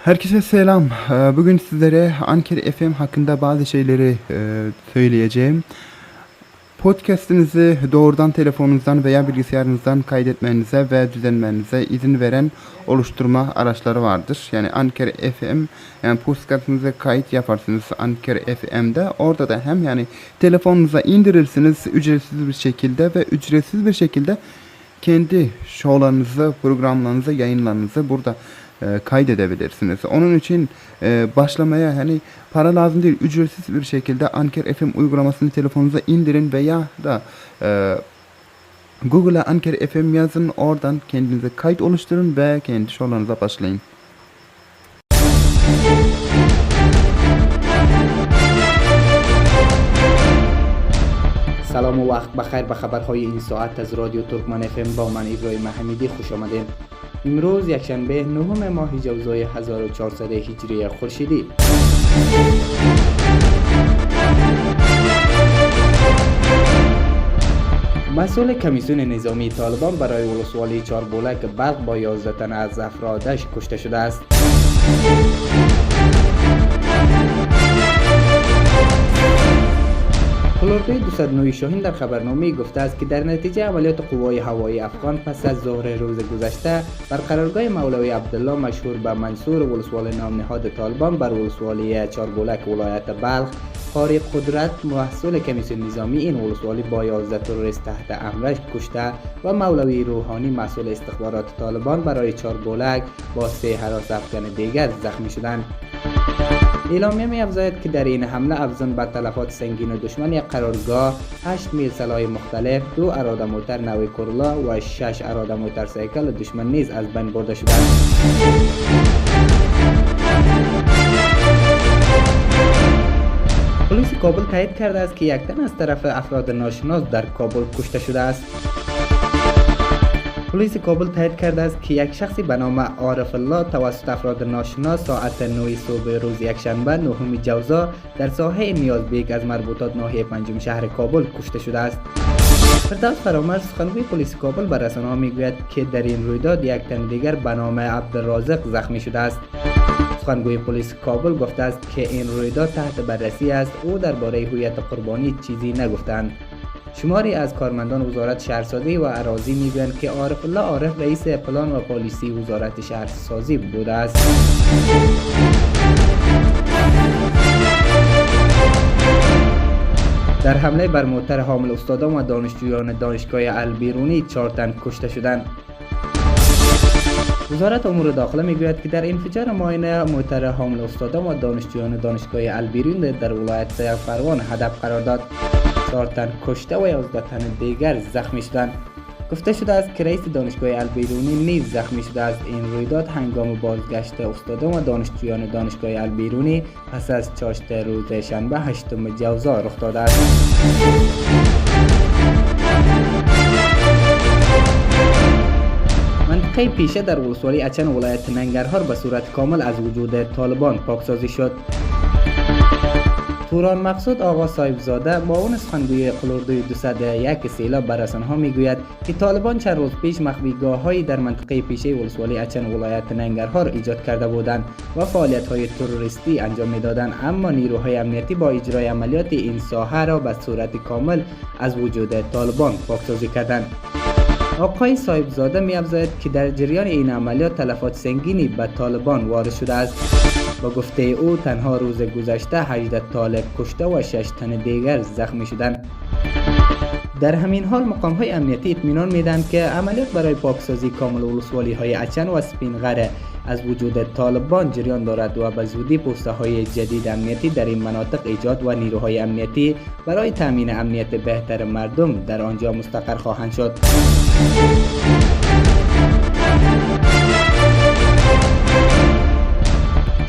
Herkese selam. Bugün sizlere Anker FM hakkında bazı şeyleri söyleyeceğim. Podcast'inizi doğrudan telefonunuzdan veya bilgisayarınızdan kaydetmenize ve düzenlemenize izin veren oluşturma araçları vardır. Yani Anker FM, yani podcast'ınıza kayıt yaparsınız Anker FM'de. Orada da hem yani telefonunuza indirirsiniz ücretsiz bir şekilde ve ücretsiz bir şekilde kendi şovlarınızı, programlarınızı, yayınlarınızı burada kaydedebilirsiniz. Onun için başlamaya hani para lazım değil, ücretsiz bir şekilde Anker FM uygulamasını telefonunuza indirin veya da Google'a Anker FM yazın, oradan kendinize kayıt oluşturun ve kendi şovlarınıza başlayın. سلام و وقت بخیر به خبرهای این ساعت از رادیو ترکمن FM با من ابراهیم حمیدی خوش آمدید. امروز یکشنبه 9 ماه جوزای 1400 هجری خورشیدی. مسئول کمیسیون نظامی طالبان برای ولسوالی چاربولک بلخ با 11 تن از افرادش کشته شده است. فلوردوی 209 شاهین در خبرنامه گفته است که در نتیجه عملیات قوای هوایی افغان پس از ظهر روز گذشته بر قرارگاه مولوی عبدالله مشهور به منصور ولسوالی نام نهاد طالبان بر ولسوالی چاربولک ولایت بلخ خارق قدرت مسئول کمیسیون نظامی این ولسوالی با 11 تروریست تحت امرش کشته و مولوی روحانی مسئول استخبارات طالبان برای چاربولک با 3 هراس افغان دیگر زخمی شدند. اعلامیه می‌افزاید که در این حمله افزون بر تلفات سنگین دشمن یک قرارگاه، 8 میل سلاح مختلف، 2 اراده موتر نوع کورولا و 6 اراده موتورسیکل دشمن نیز از بین برده شدند. پلیس کابل تایید کرده است که یک تن از طرف افراد ناشناس در کابل کشته شده است. پلیس کابل تایید کرده است که یک شخصی به نام عارف الله توسط افراد ناشناس ساعت 9 صبح روز یکشنبه 9 جوزا در ساحه نیازبیگ از مربوطات ناحیه پنجم شهر کابل کشته شده است. فردوس فرامرز سخنگوی پلیس کابل به رسانه‌ها میگوید که در این رویداد یک تن دیگر به نام عبدالرازق زخمی شده است. سخنگوی پلیس کابل گفته است که این رویداد تحت بررسی است. او درباره هویت قربانی چیزی نگفتند. شماری از کارمندان وزارت شهرسازی و اراضی میگویند که عارف الله عارف رئیس پلان و پالیسی وزارت شهرسازی بوده است. در حمله بر موتر حامل استادان و دانشجویان دانشگاه البیرونی 4 تن کشته شدند. وزارت امور داخله میگوید که در انفجار ماشین موتر حامل استادان و دانشجویان دانشگاه البیرونی در ولایت فرغان هدف قرار داد. 4 تن کشته و 11 تن دیگر زخمی شدند. گفته شده است که رئیس دانشگاه البیرونی نیز زخمی شده است. این رویداد هنگام بازگشت استادان و دانشجویان دانشگاه البیرونی پس از چاشت روز شنبه 8 جوزا رخ داده است. منطقه پیشه در ولسوالی اچن ولایت ننگرهار به صورت کامل از وجود طالبان پاکسازی شد. توران مقصود آقا صاحبزاده معاون سخنگوی فلوردوی 201 سیلاب به رسانه‌ها میگوید که طالبان چند روز پیش مخفیگاه‌هایی در منطقه پیشه ولسوالی اچن ولایت ننگرهار ایجاد کرده بودند و فعالیت‌های تروریستی انجام می‌دادند، اما نیروهای امنیتی با اجرای عملیات این ساحه را به صورت کامل از وجود طالبان پاکسازی کردند. آقای صاحبزاده می‌افزاید که در جریان این عملیات تلفات سنگینی به طالبان وارد شده است. با گفته او تنها روز گذشته 18 طالب کشته و 6 تن دیگر زخمی شدند. در همین حال مقام‌های امنیتی اطمینان می‌دهند که عملیات برای پاکسازی کامل ولسوالی‌های اچن و سپینغر از وجود طالبان جریان دارد و به زودی پست‌های جدید امنیتی در این مناطق ایجاد و نیروهای امنیتی برای تامین امنیت بهتر مردم در آنجا مستقر خواهند شد.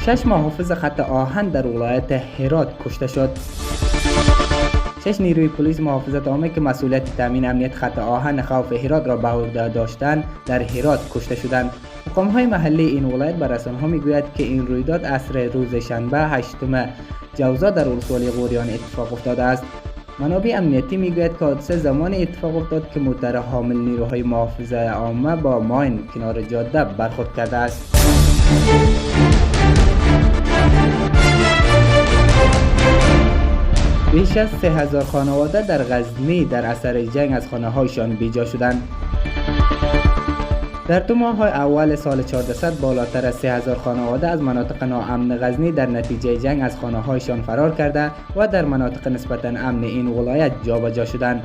6 محافظ خط آهن در ولایت هرات کشته شد. 6 نیروی پلیس محافظت عامه که مسئولیت تامین امنیت خط آهن خوف هرات را به عهده داشتند در هرات کشته شدند. مقام‌های محلی این ولایت به رسانه‌ها میگوید که این رویداد عصر روز شنبه 8 جوزا در ولسوالی غوریان اتفاق افتاده است. منابع امنیتی میگوید که حادثه زمان اتفاق افتاد که موتر حامل نیروهای محافظه عامه با ماین کنار جاده برخورد کرده است. بیش از 3000 خانواده در غزنی در اثر جنگ از خانه‌هایشان بیجا شدند. در 2 ماه‌های اول سال 1400 بالاتر از 3000 خانواده از مناطق ناامن غزنی در نتیجه جنگ از خانه‌هایشان فرار کرده و در مناطق نسبتاً امن این ولایت جابجا شدند.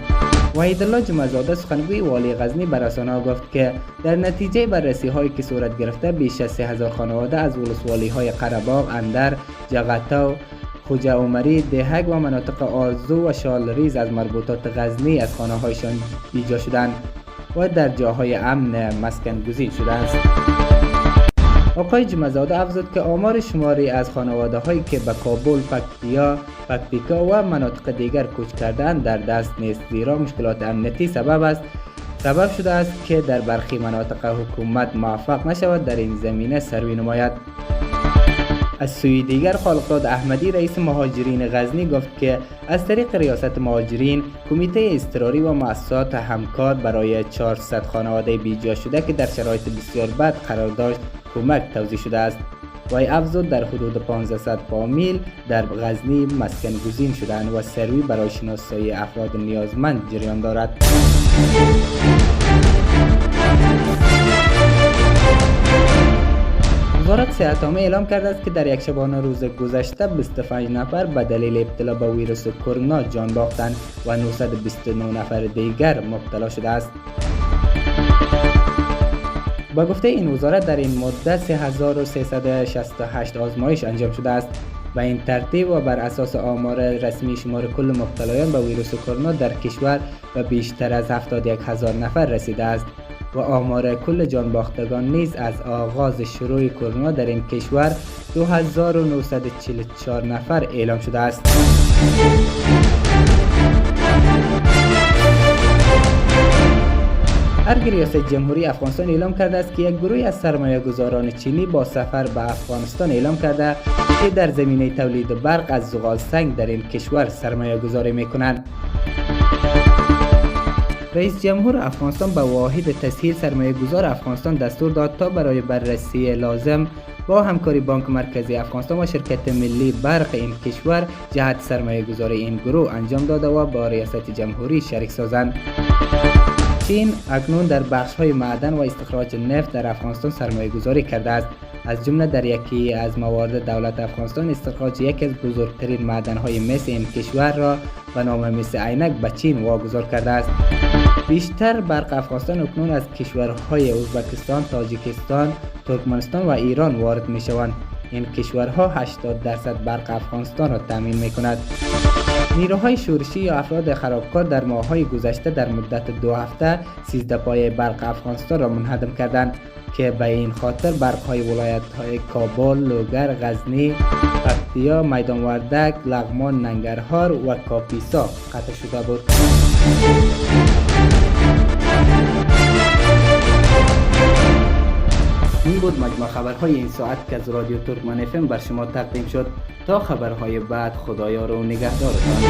وحیدالله جمعه‌زاده سخنگوی والی غزنی به رسانه‌ها گفت که در نتیجه بررسی‌هایی که صورت گرفته بیش از 3000 خانواده از ولسوالی‌های قره‌باغ، اندر، جغتو، خوجه عمری، دهک و مناطق آرزو و شالریز از مربوطات غزنی از خانه‌هایشان بیجا شدند و در جاهای امن مسکن گزین شده است. آقای جمعه‌زاده افزود که آمار شماری از خانواده‌هایی که به کابل، پکتیکا و مناطق دیگر کوچ کردند در دست نیست، زیرا مشکلات امنیتی سبب شده است که در برخی مناطق حکومت موفق نشود در این زمینه سروی نماید. از سوی دیگر خالقزاد احمدی رئیس مهاجرین غزنی گفت که از طریق ریاست مهاجرین کمیته اضطراری و مؤسسات همکار برای 400 خانواده بیجا شده که در شرایط بسیار بد قرار داشت کمک توزیع شده است. وی افزود در حدود 1500 فامیل در غزنی مسکن گزین شدند و سروی برای شناسایی افراد نیازمند جریان دارد. وزارت صحت عامه اعلام کرده است که در یک شبانه روز گذشته 25 نفر به دلیل ابتلا به ویروس کرونا جان باختند و 929 نفر دیگر مبتلا شده است. با گفته این وزارت در این مدت 3368 آزمایش انجام شده است. به این ترتیب و بر اساس آمار رسمی شمار کل مبتلایان به ویروس کرونا در کشور به بیشتر از 71000 نفر رسیده است و آمار کل جان باختگان نیز از آغاز شروع کرونا در این کشور 2944 نفر اعلام شده است. ارگ ریاست جمهوری افغانستان اعلام کرده است که یک گروه از سرمایه‌گذاران چینی با سفر به افغانستان اعلام کرده که در زمینه تولید برق از زغال سنگ در این کشور سرمایه‌گذاری می‌کنند. رئیس جمهور افغانستان به واحد تسهیل سرمایه‌گذار افغانستان دستور داد تا برای بررسی لازم با همکاری بانک مرکزی افغانستان و شرکت ملی برق این کشور جهت سرمایه‌گذاری این گروه انجام داده و با ریاست جمهوری شریک سازند. چین اکنون در بخش‌های معدن و استخراج نفت در افغانستان سرمایه‌گذاری کرده است. از جمله در یکی از موارد دولت افغانستان استخراج یکی از بزرگترین معدن‌های مس این کشور را به نام مس عینک به چین واگذار کرده است. بیشتر برق افغانستان اکنون از کشورهای ازبکستان، تاجیکستان، ترکمنستان و ایران وارد می‌شوند. این کشورها 80% برق افغانستان را تامین می‌کند. نیروهای شورشی یا افراد خرابکار در ماه‌های گذشته در مدت 2 هفته 13 پایه برق افغانستان را منهدم کردند که به این خاطر برق‌های ولایت‌های کابل، لوگر، غزنی، پکتیا، میدان وردک، لغمان، ننگرهار و کاپیسا قطع شده بود. این بود مجموع خبرهای این ساعت که از رادیو ترکمن FM بر شما تقدیم شد. تا خبرهای بعد، خدایا رو نگهدارتان.